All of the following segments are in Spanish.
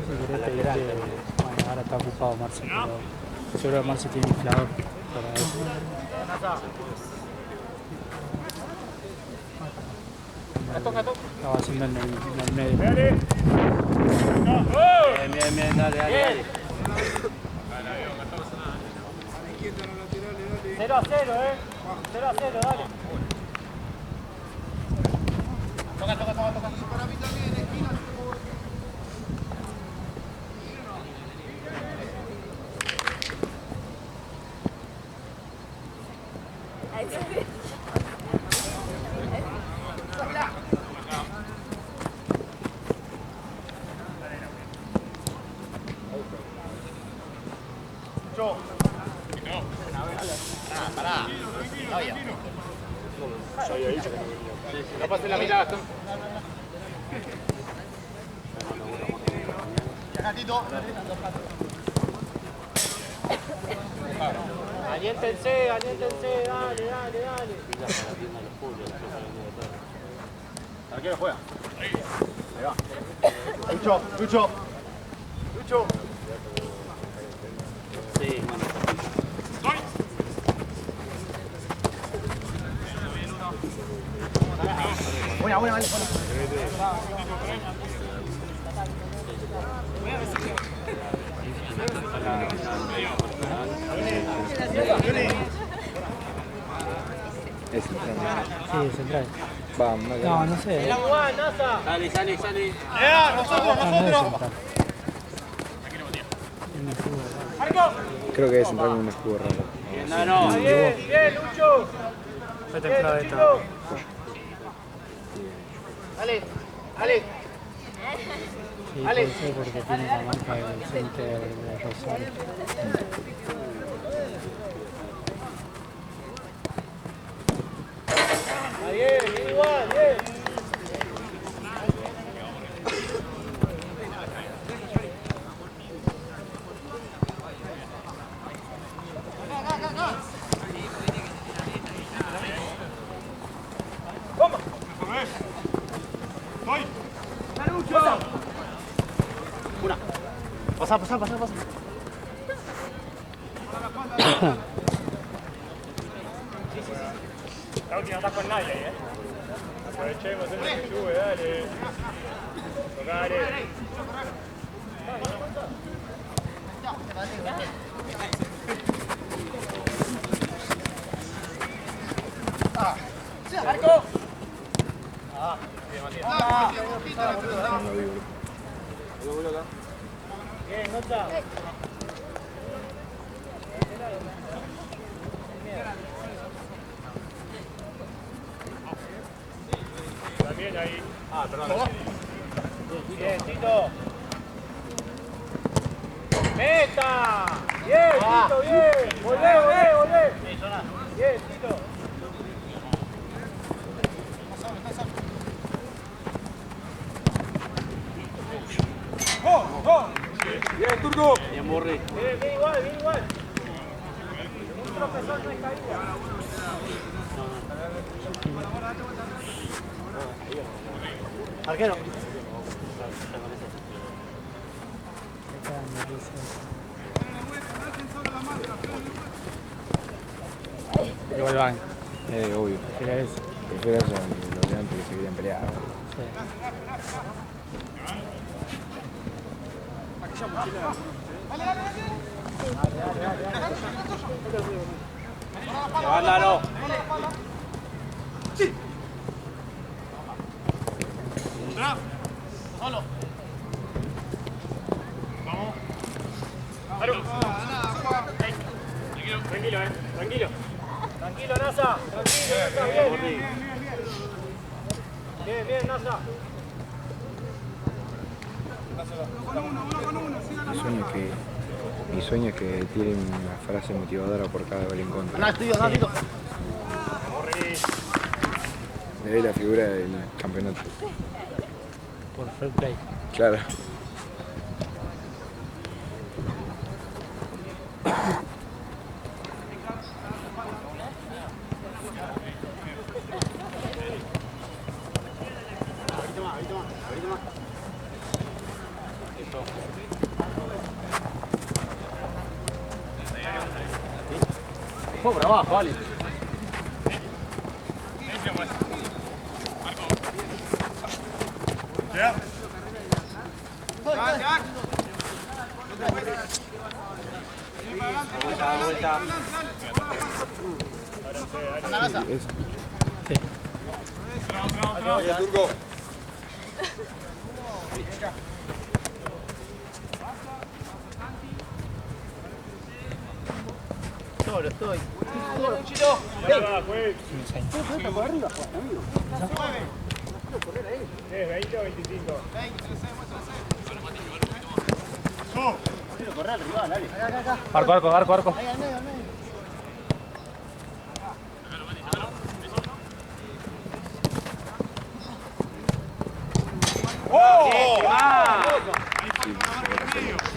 si querés pedirle, bueno, ahora está ocupado Marce, pero seguro que Marce tiene inflador para eso. Estaba haciendo en el medio. Bien, dale. 0-0, 0-0, dale. Toca. Para mí también, esquina. Pará. Ya había dicho que no venía. No pases la mitad, Gastón. Gatito. Aliéntense, dale. Arquero juega. Ahí va. Lucho. Sí, bueno. Buena. Es central. Sí, es central. Vamos, No sé. La Juan, Nasa. Sale. Nosotros. No es central. Tiene escudo. creo que es central con un escudo raro. No. Bien, Lucho. Fue templado esta. Dale. Sí, puede ser porque tiene la marca del centro de Rosario. Bien, igual, bien. Pasá. La última no está con nadie ahí, Aprovechemos el que sube, dale. Tocale. ¡Marco! Bien, Matías. Bien, nota. También ahí. Perdón. Bien, Tito. ¡Meta! Bien, Tito, bien. Volvé. Bien, Tito. Bien, Turco. Bien, Borri. Bien, igual. Un tropezón no es caída. Arquero. Igual van. Obvio. Era eso. Prefiero eso que los de antes que se querían pelear. Levántalo. Solo. Vamos. Tranquilo, Nasa. Bien, Nasa. Mi sueño es que tiren una frase motivadora por cada gol en contra. Me ve la figura del campeonato. Por fair play. Claro. Ahorita más. Eso. Fue por abajo, vale. Vuelta. Vaya, Turco. Solo estoy. Ya, juez. 20 o 25. Quiero correr al rival, dale. Arco.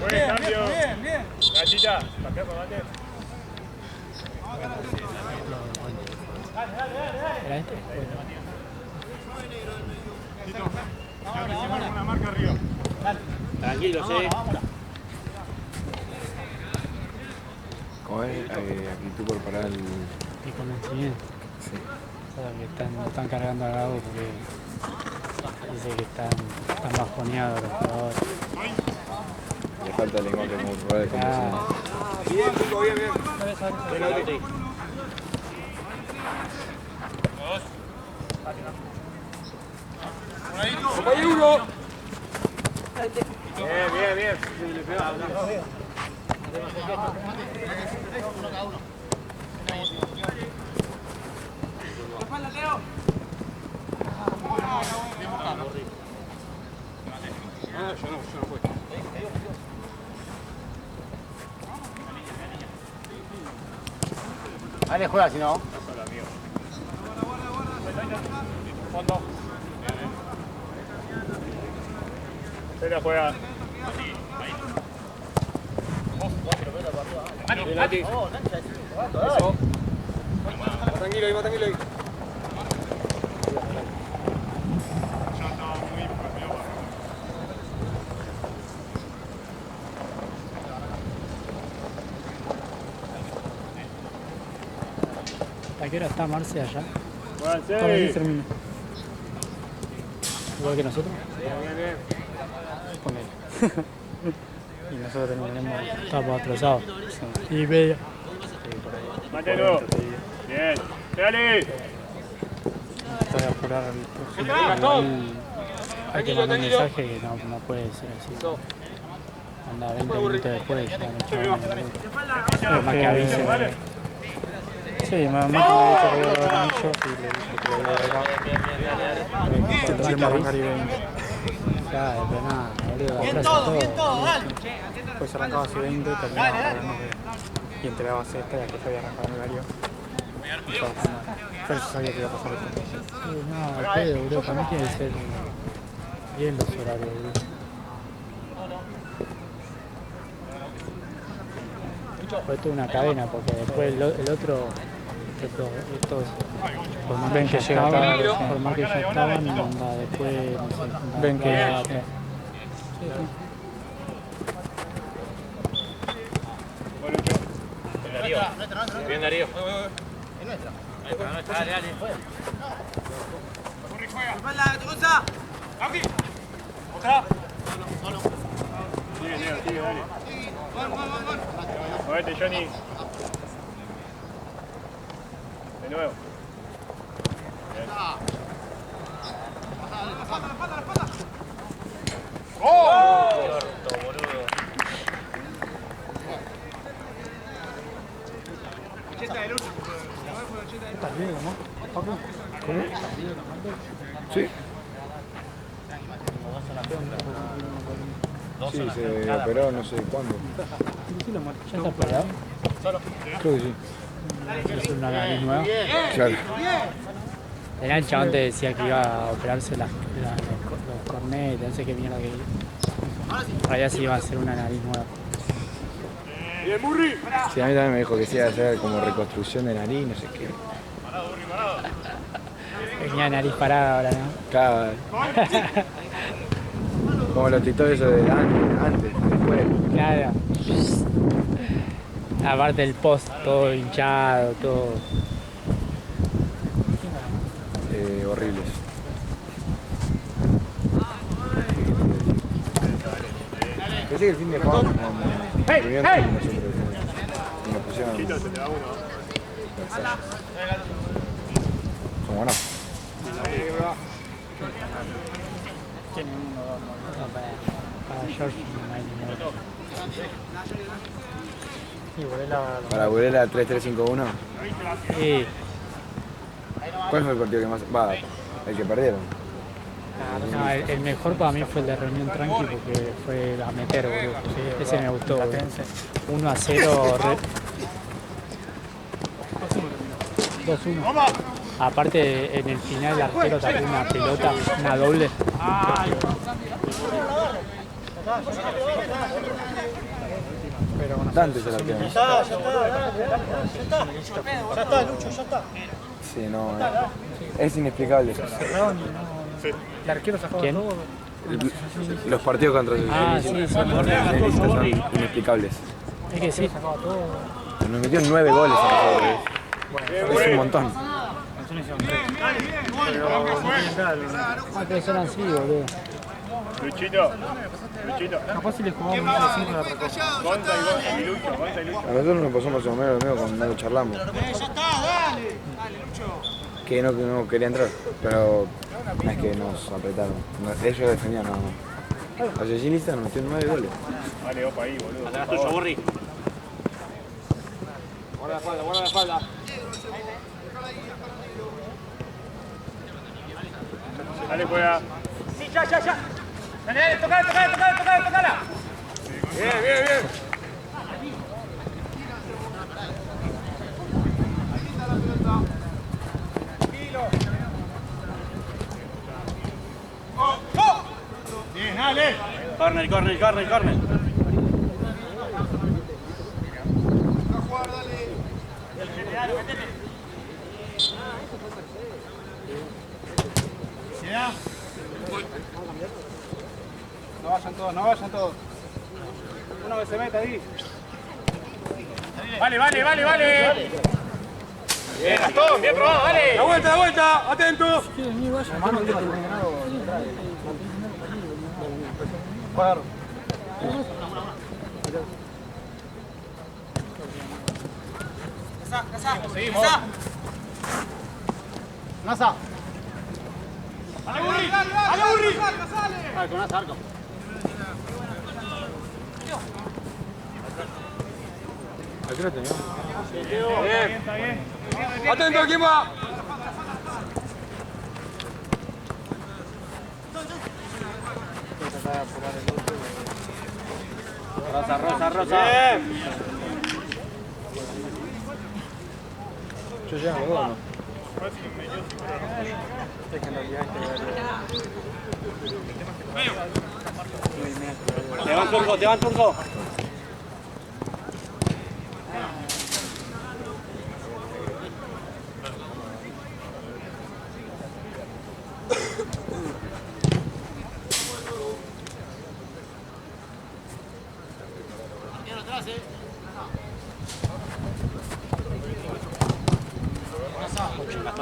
Juez, cambio. Gatita, cambiá con Mate. ¿Era este? Ya hicimos una marca arriba. Tranquilo, sí. ¿Cómo es? Actitud corporal. Y conocimiento. Sí. O sea, que están cargando a Gago porque dice que están bajoneados los jugadores. Le falta el lenguaje corporal de conducción. Bien, Turco, bien. Penalti. Compañero. Bien. Yo no fui. Dale, juega si no. Fondo. Se la juega. Penalti. Eso. Más tranquilo ahí. ¿A qué hora está Marce allá? Jueganse. Todo bien termina. Igual que nosotros. Bien. Ponele. Y nosotros terminaremos, estamos atrasados. Y media. Mátelo. Bien. Dale. Estoy a apurar al próximo. Hay que mandar un mensaje que no puede ser así. Anda 20 minutos después, ya me echaron el minuto. Más que avisen. Sí, más que me dijo que iba a dar mucho y le dije que lo iba a arreglar. Entonces arrancar y 20. Claro, pero nada, boludo, atrasa todo. Pues arrancaba así 20, terminaba y entregaba cesta y aquello había arrancado el horario. Pero yo sabía que iba a pasar esto. Sí, no, al pedo, boludo, para mí tiene que ser bien los horarios, boludo. Fue toda una cadena, porque después el otro, estos, por más que ya estaban, anda, después, ven que... Bien, Darío. Sigue, dale. Movete, Johnny. De nuevo. Bien. ¿Estás bien, no? ¿Cómo? Sí. Sí, se operó no sé cuándo. ¿Ya está operado? Creo que sí. ¿Es una nariz nueva? Claro. Era el chabón te decía que iba a operarse los cornetes, no sé qué mierda que iba. En realidad sí iba a hacer una nariz nueva. Bien, Murri. Sí, a mí también me dijo que se iba a hacer como reconstrucción de nariz, no sé qué. Tenía nariz parada ahora, ¿no? Claro. Como los TikToks esos de antes, después. Claro. Aparte del post, todo hinchado, todo. Horribles. Pensé que el fin de juego nos pusieron son buenos. Tiene uno, dos, no, para George no hay ninguno. Sí, Para Burela 3-3-5-1. Sí. ¿Cuál fue el partido que más? Va, el que perdieron. No, el mejor para mí fue el de Reunión Tranqui porque fue a meter, boludo. Ese me gustó, boludo. 1-0. 2-1. Aparte, en el final el arquero sacó una pelota, una doble. Pero bueno, Dante se la tiene. Ya está, Lucho, ya está. Sí, no, es inexplicable. el arquero sacó todo. Los partidos contra Sí, son inexplicables. Es que sí. Nos metieron 9 goles a nosotros. Es un montón. Pero son así, boludo. Luchito. Capaz si le jugamos mucho así con la Gonza y Lucho. A nosotros nos pasó más o menos lo mismo cuando lo charlamos. Ya está, dale. Dale, Lucho. Que no quería entrar, pero no es que nos apretaron. Ellos defendían nada más. Los Yellistas nos metieron 9 goles. Dale, opa ahí, boludo. Atrás tuyo, Burri. Guarda la espalda. Dale, juega. Sí, ya. Dale, tocala. Bien. Bien, dale. Corner. A jugar, dale. ¿Ya? No vayan todos. Uno que se meta ahí. Vale. Bien, Gastón, bien probado, dale. La vuelta, atento. Seguimos. Nasa. ¡A la Burri! Con Nasa, arco. Aquí lo tenemos. Bien. Atento, ¿quién va? Rosa. Bien. Yo llego a dos, ¿no? Te van turco.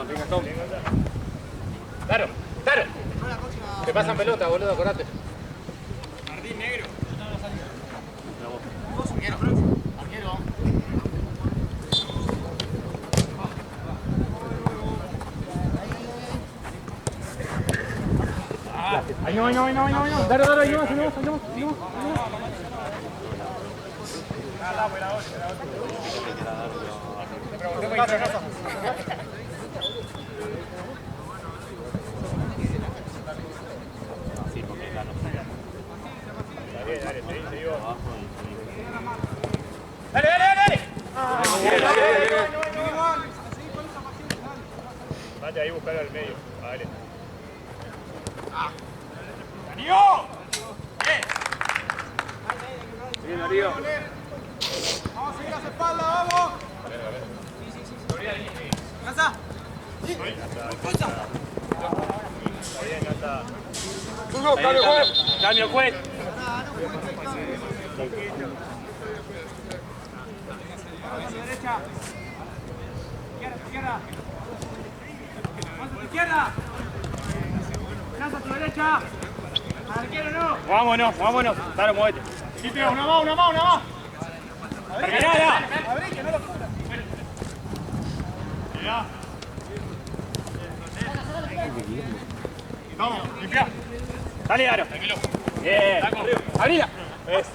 Gastón. Claro. Te pasan pelota, boludo, acordate. Jardín negro. Arquero. Ahí no. Dale, ahí no. Dale. Vete ahí, buscar al medio. Dale. Bien, Darío. Vamos a seguir las espaldas, vamos. Nasa. Turco, cambio, juez. Cambio, juez. Derecha. Izquierda. Más a tu izquierda. Más a tu derecha. Al arquero no. Vámonos. Dale, muévete. Sí, tío, una más. Terminala. Abrí, que no lo cubra. Ya. Vamos, limpia. Dale, Aro. Bien. Abrila. Es.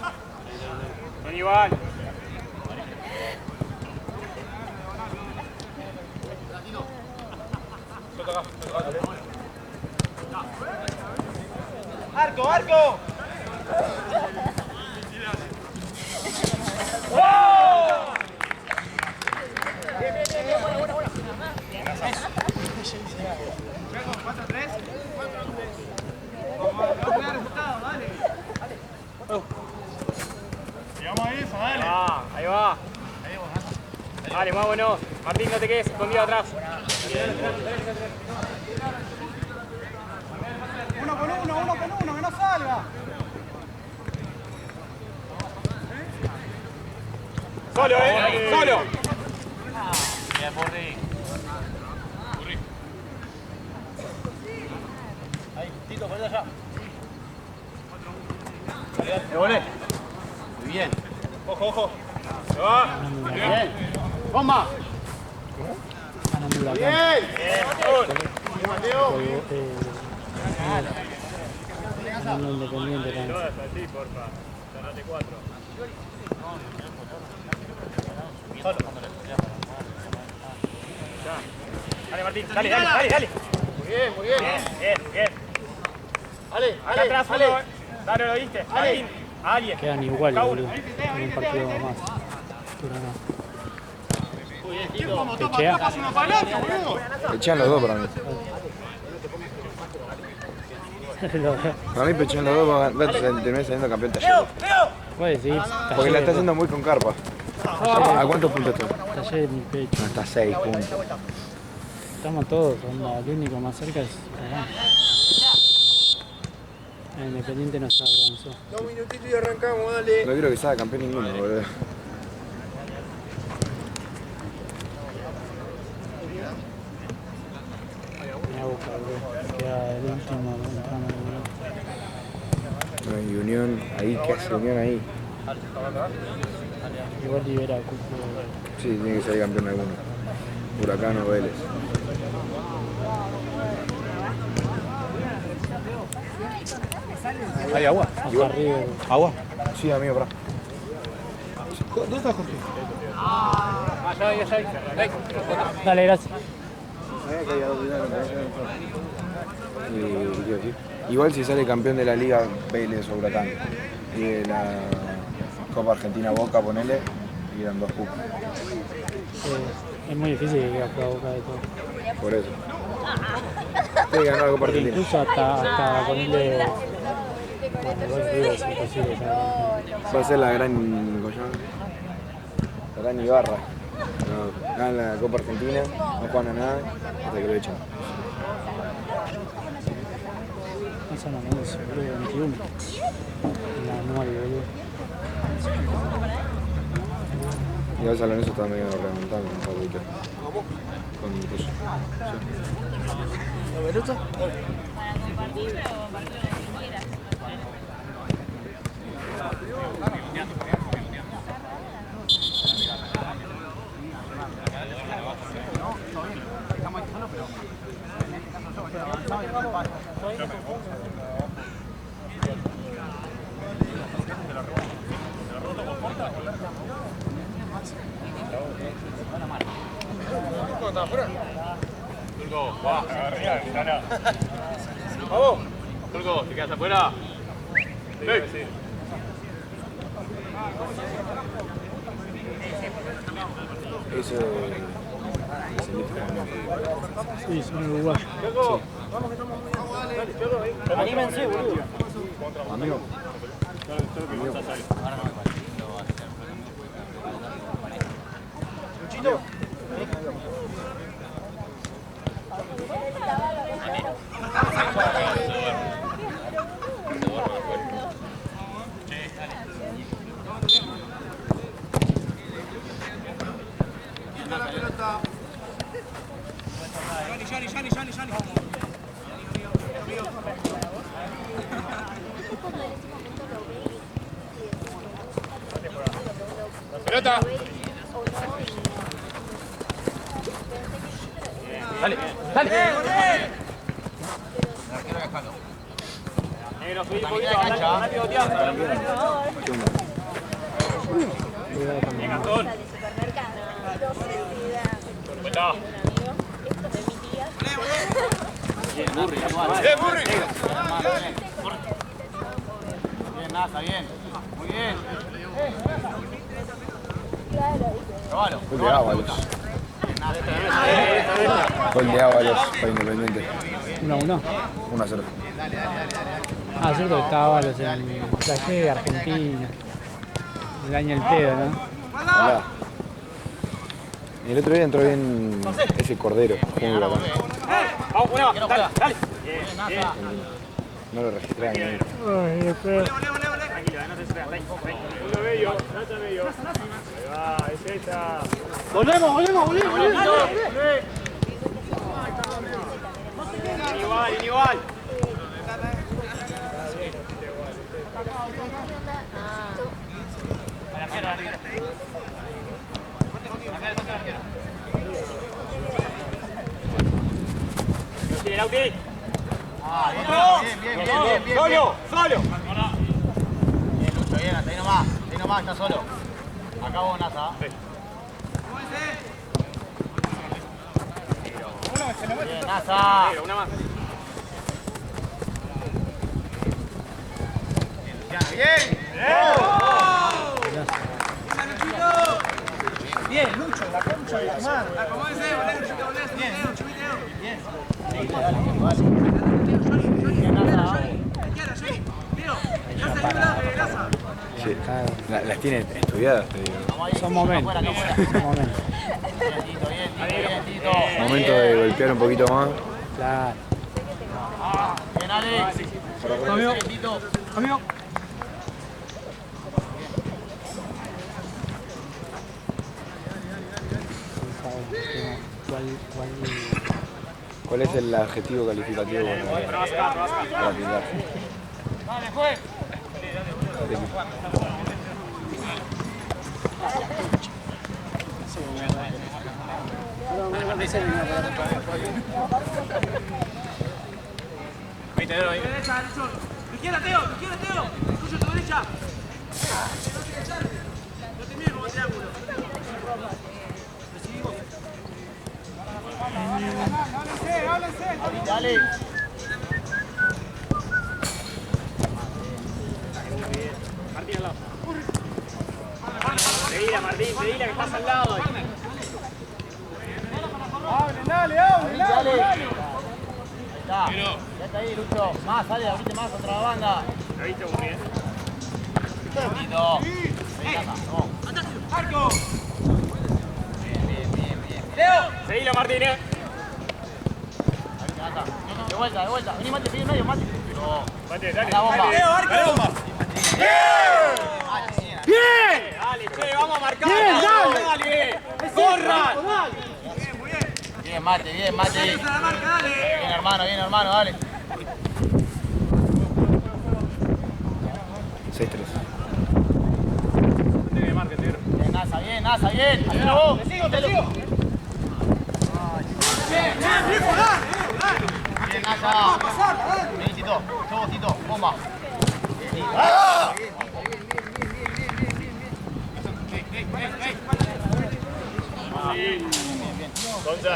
Son igual. ¡Arco! Llegamos a esa, dale. Ahí va. Dale, vámonos. Martín, no te quedes escondido atrás. Uno con uno, que no salga. Solo, solo. Bien, Burri. Ahí, Tito, ponete allá. Me volé. Muy bien. Ojo. Se va. Bien. Bomba. Ganando la Bien. ganando Independiente también. Así, porfa. Ganate 4. Dale, Martín, dale. Muy bien. Bien. Acá atrás, dale. Dale, ¿lo viste? Martín, a alguien. Quedan iguales, boludo. En un partido más. Pero no. Pechea. Pechean los dos para mí. Para mí pechean los dos, va a terminar saliendo campeón Talleres. Puede seguir. Porque la está haciendo muy con carpa. ¿A cuántos puntos está? Talleres mi pecho. No, está a 6 puntos. Estamos todos, onda, el único más cerca es Arán. El Independiente nos alcanzó. 2 minutitos y arrancamos, dale. No quiero que salga campeón ninguno, boludo. Me Boca, boludo. Queda el último entrando en el No, y Unión, ahí, ¿qué hace Unión ahí? igual libera cupo. Sí, tiene que salir campeón alguno. Huracán o Vélez. ¿Hay agua? Hasta arriba. ¿Agua? Sí, amigo, pará. ¿Dónde está Jorge? Dale, gracias. Igual si sale campeón de la Liga Vélez o Huracán y de la Copa Argentina Boca, ponele, y eran 2 cupos. Es muy difícil que quede fuera Boca de todo. Por eso. Tiene que ganar la Copa Porque Argentina. incluso hasta ponerle. Bueno, igual te digo, es imposible. ¿Sabes? Va a ser la gran. ¿Cómo se llama? La gran Ibarra. No, ganan la Copa Argentina, no juegan a nada hasta que lo echan. No son anuncios, boludo, 21. La anual, boludo. Y ahora San Lorenzo está medio remontando un poquito. Con incluso. Turco, va, arriba, ventana. Vamos. Turco, ¿te quedas afuera? Sí. Eso es el Sí, son uruguayos. Anímense, boludo. amigo. Luchito. Yani. Pelota. Dale, dale. Negro, subí un poquito, andá pivoteando. Bien, Gastón. Vuelta. Bien, Burri. Bien, Nasa, bien. Muy bien. Gol de Ábalos. Gol de Ábalos para Independiente. 1-1. 1-0. Ah, cierto que estaba los en Playé de Argentina. El año del pedo, ¿no? Hola. Y el otro día entró bien ese Cordero. Muy bravo. Vamos, una más. Dale, dale. Bien. No lo registré. Ay, después. Tranquilo, no te esperas. Uno medio, trata medio. Ahí va, es esa. Volvemos. Igual. Sigue, Lauti. Bien. Solo. Bien, Lucho, bien, hasta ahí nomás, está solo. Acá vos, Nasa. Bien, Nasa. Una más. Bien, Lucho, la concha de tu madre. Acomódense, Sí. Las tiene estudiadas, te digo. Son momentos. Son momentos. Bien, Tito. Momento de golpear un poquito más. Claro. Bien, Alex. Amigo. Bien, Tito. Amigo. ¿Cuál es el adjetivo calificativo para pintar? Dale, juez. Derecha, Lucho. Izquierda, Teo. Lucho, tu derecha. No te mires como triángulo. Ahorita, Alex. Martín al lado. Seguila, Martín, seguila que estás al lado. Ahorita, Alex. Ahí está. Ya está ahí, Lucho. Más, dale, abrite más contra la banda. ¿Lo viste muy bien? Tito. Ahí está, vamos. Marco. Bien. Seguila, Martín, Ahí está. De vuelta. Vení, Mate, sigue en medio, Mate. No. Mate, dale. La bomba. Dale, bomba. Dale, che, vamos a marcar. Dale. Corran. Bien, Mate. La marca, dale. Bien, hermano, dale. 6-3. Bien, Nasa, bien. Hacelo vos. Te sigo. Bien, Nasa. Vení, Tito. Yo vos, Tito. Bomba.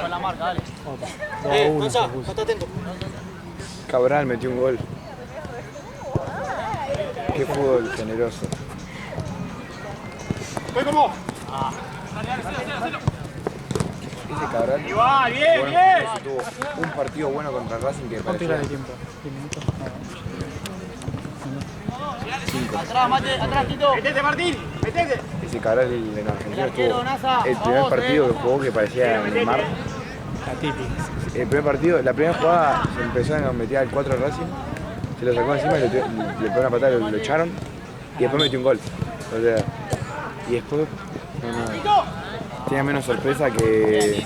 Con la marca, dale. 2-1 se puso. atento. Cabral metió un gol. Qué fútbol generoso. Voy con vos. Ese Cabral Igual, bien. tuvo un partido bueno contra Racing que ¿Cuánto parecía era de tiempo? 10 minutos. Atrás, Mate, atrás, Tito. Metete, Martín. Metete. ese Cabral en Argentina Arquero, Nasa, estuvo el primer vamos, partido que jugó que parecía Neymar. La típica. El primer partido, la primera jugada se empezó a meter al 4 de Racing, se lo sacó encima y le pegó una patada, lo echaron y después metió un gol. O sea, y después Tiene menos sorpresa que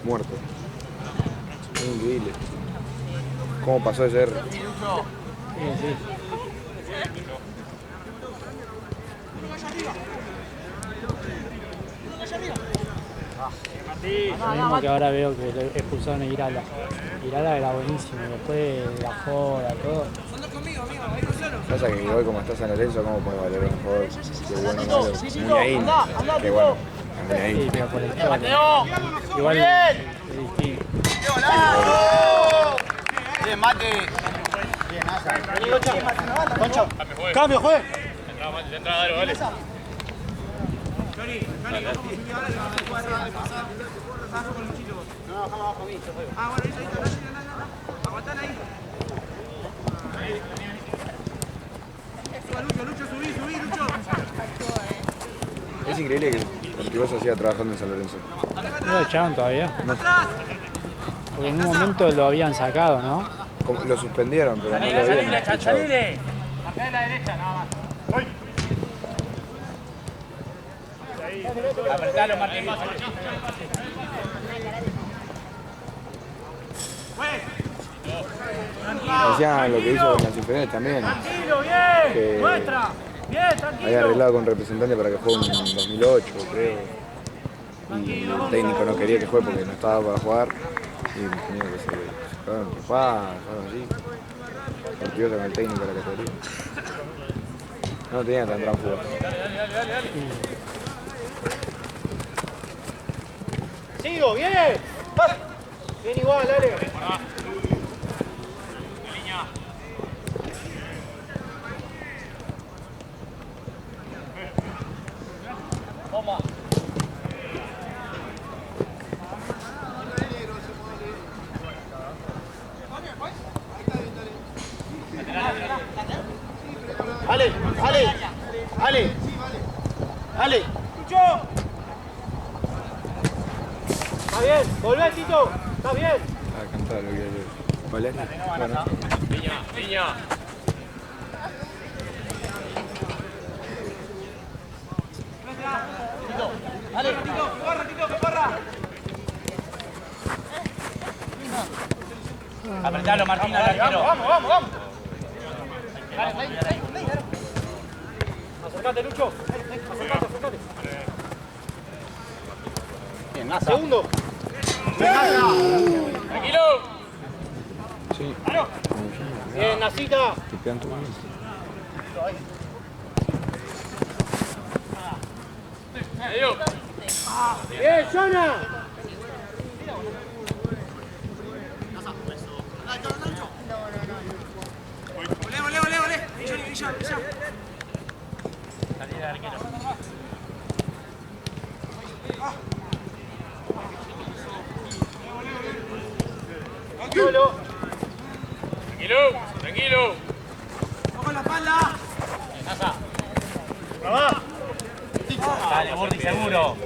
muerto. Es increíble. ¿Cómo pasó de ser? Sí, sí. Lo mismo que ahora veo que le expulsaron a Irala. Irala era buenísimo, después de la joda, todo. Pasa que hoy como estás en Lorenzo, ¿cómo puedes valorar un jugador que bueno o malo? Muñain, que bueno, Sí, Muñain. pero por el historia. Igual es distinto. Bien, Mate. Cambio, juez. Entra, dale, vale. Lucho, subí, Lucho. Es increíble que Ortigosa siga trabajando en San Lorenzo. No lo echaron todavía. Porque en un momento lo habían sacado, ¿no? Como lo suspendieron, pero no lo habían echado. Acá de la derecha, nada más. Apretalo, Martín. Decían lo que hizo con las inferiores también. Tranquilo, bien. Que Muestra. Bien, tranquilo. había arreglado con representante para que juegue en 2008, creo. Y el técnico no quería que juegue porque no estaba para jugar. Y tenía que se quedaron en papá, algo así. Ortigosa con el técnico de la categoría. No tenía tan gran jugador. Sigo, bien. Bien igual, dale. Ale. Está bien, volvé, Tito. Está bien. Ah, cantar lo que es. ¿Vale? Bueno. Niña. Tito, que corra. Apretalo, Martín, al arquero. Vamos. Acercate, Lucho. Acercate. Bien, Nasa. Segundo. Tranquilo. Sí. Bien, Nasita. Te pegan tu mano. Bien, Jonah. Volé. Brilla. Solo. Tranquilo. Ojo en la espalda. Dale, Burdi, seguro.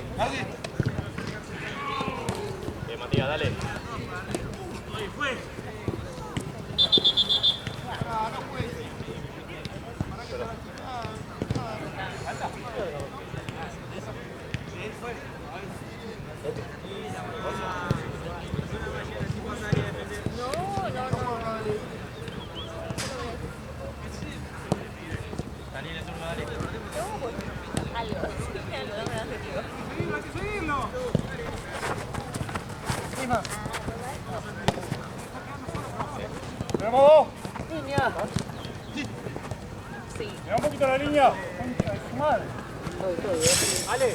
Bien, Matías, dale. Mira un poquito la línea. Madre. Ale.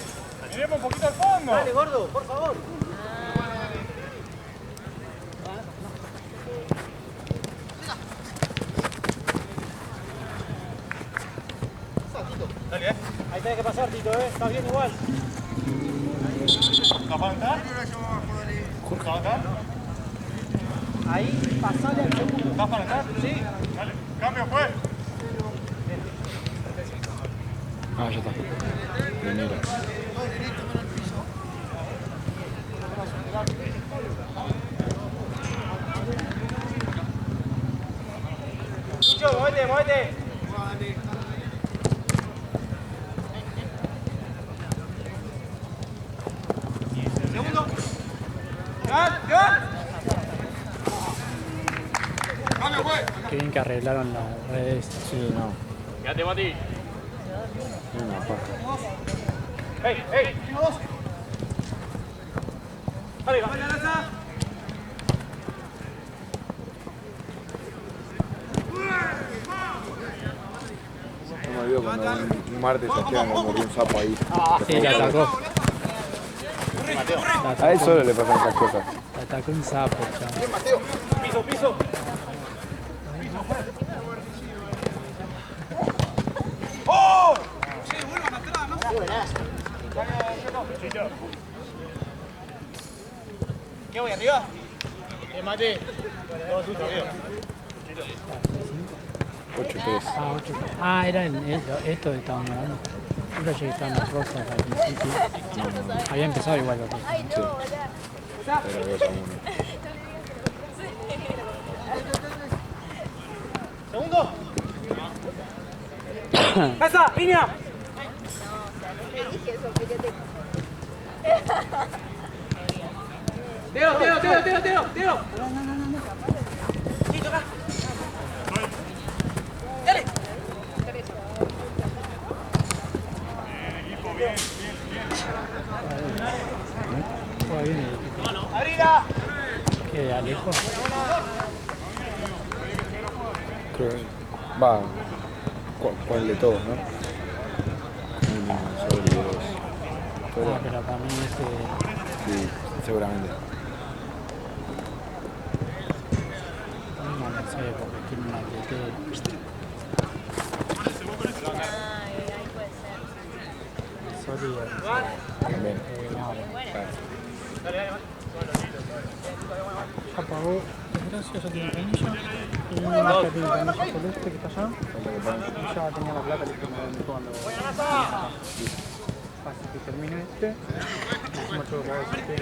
Miremos un poquito al fondo. Dale, gordo, por favor. Dale, ahí tenés que pasar, Tito, Estás bien igual. ¿Estás para entrar? ¿Estás para entrar? Ahí, pasale al segundo. ¿Estás para entrar? Sí. Dale, cambio, pues. Ah, ya está. Bien, mira. Lucho, muévete. Segundo. ¡Levan! Qué bien que arreglaron las redes. Sí, no. Quédate, Mati. Una paja. ¡Ey, ey! Dale, va. ¡Vaya, Laza! No me olvido cuando un martes a Esteban le mordió un sapo ahí. Sí, la atacó. A él solo le pasan esas cosas. La atacó un sapo, chaval. Piso, piso. ¡Oh! Che, vuelvan atrás, ¿no? ¿Qué voy arriba? Mate. 8-3. Ah, 8. Ah, era esto que estaban ganando. Yo creí que estaban los rosas al principio. Había empezado igual los rosas. Ay, no, hola. Era 2-1. Segundo. ¡Casa! ¡Línea! No, o sea, no te dije eso, fíjate. Teo. Sí, toca. Dale. Juega bien el equipo. ¡Abrila! ¿Qué, Alejo? Creo que va. ¿Cuál de todos, no? Solo los. Ah, pero para mí Sí, seguramente. no sé, porque tiene una actitud. Ay, puede ser. Sólida. También. No, Claro. apagó. Gracias a tiene canilla. Y una que tiene canilla celeste que está allá. Y ya tenía la plata, le dije cuando. Así que termina este. Hicimos todo lo que este.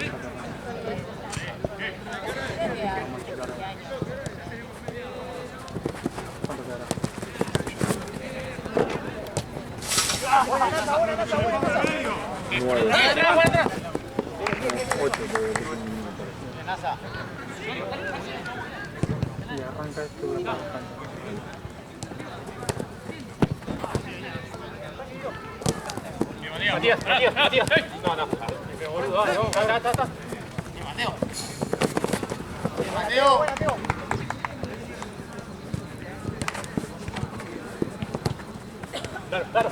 ¿Cuánto quedará? Nueve. 8. Y arranca esto de la campaña. Matías. No. Boludo, está. Mateo. Claro.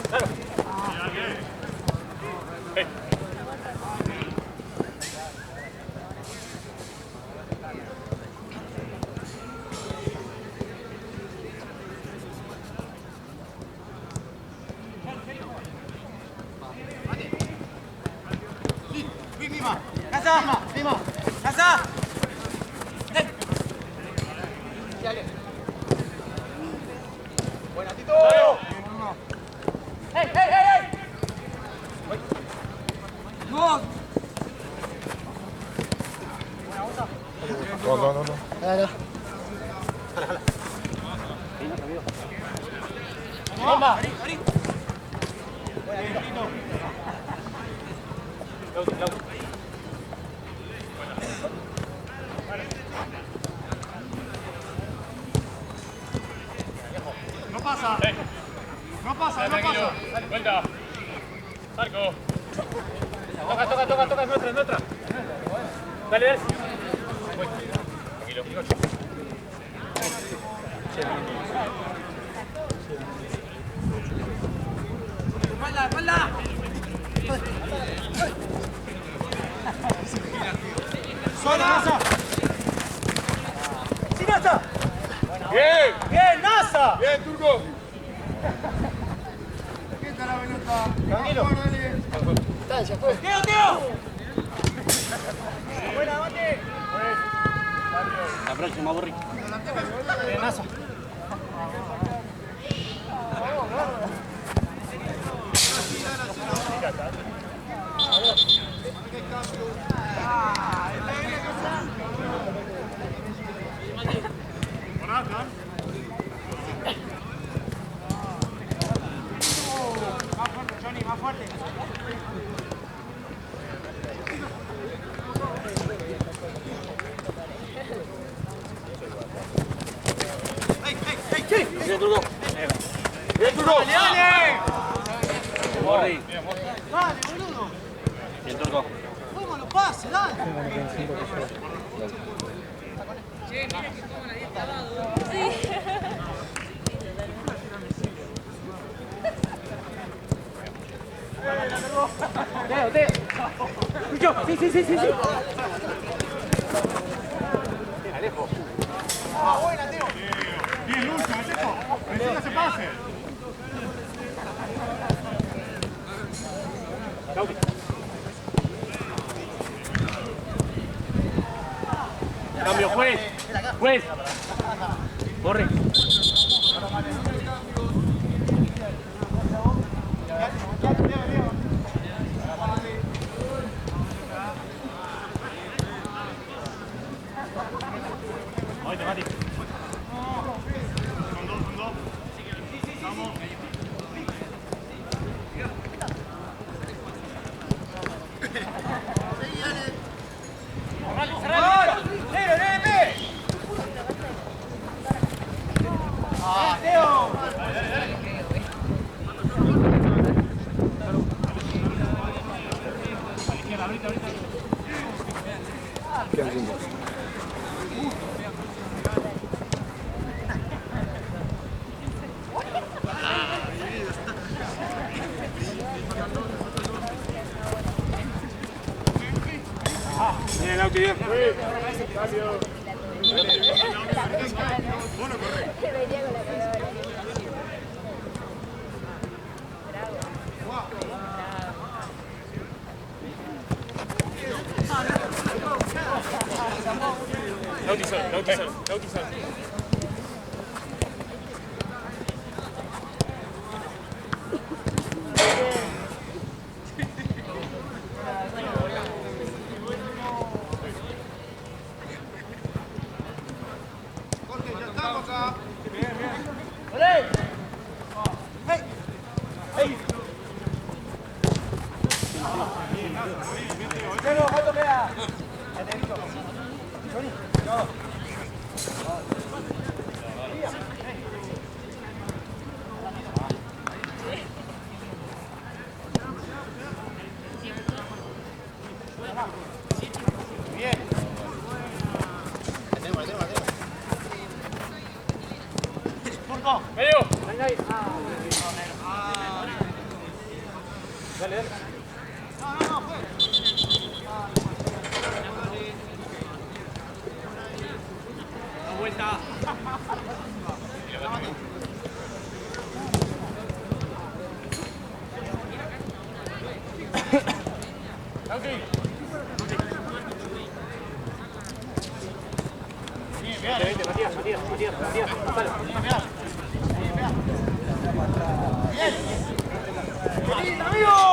¡Casa! Buena, Tito. ¡Ey! ¡No! No. Bomba. No pasa. No pasa. Vuelta. Marco. Toca, es nuestra. Dale. Voy. Tranquilo. ¡Espalda! ¡Sola! ¡Sí, Nasa! ¡Bien, Nasa! Bien, Turco. Tranquilo. ¡Teo! ¡Buena, Mate! La próxima, Borri. Nasa. Más fuerte, Johnny, más fuerte. Bien, Turco. Bien, Turco. Morri. Dale, boludo. Bien, Turco. ¿Cómo lo pase? Dale. Bien, Lucho, Alejo. Encima se pase. Cambio, juez. Juez. Corre. Oíste, Mati. Son dos. Vamos. Quedan 5. Bien, Lauti, bien. Se venía con la palabra. Lauti solo. Medio. ¡Amigo!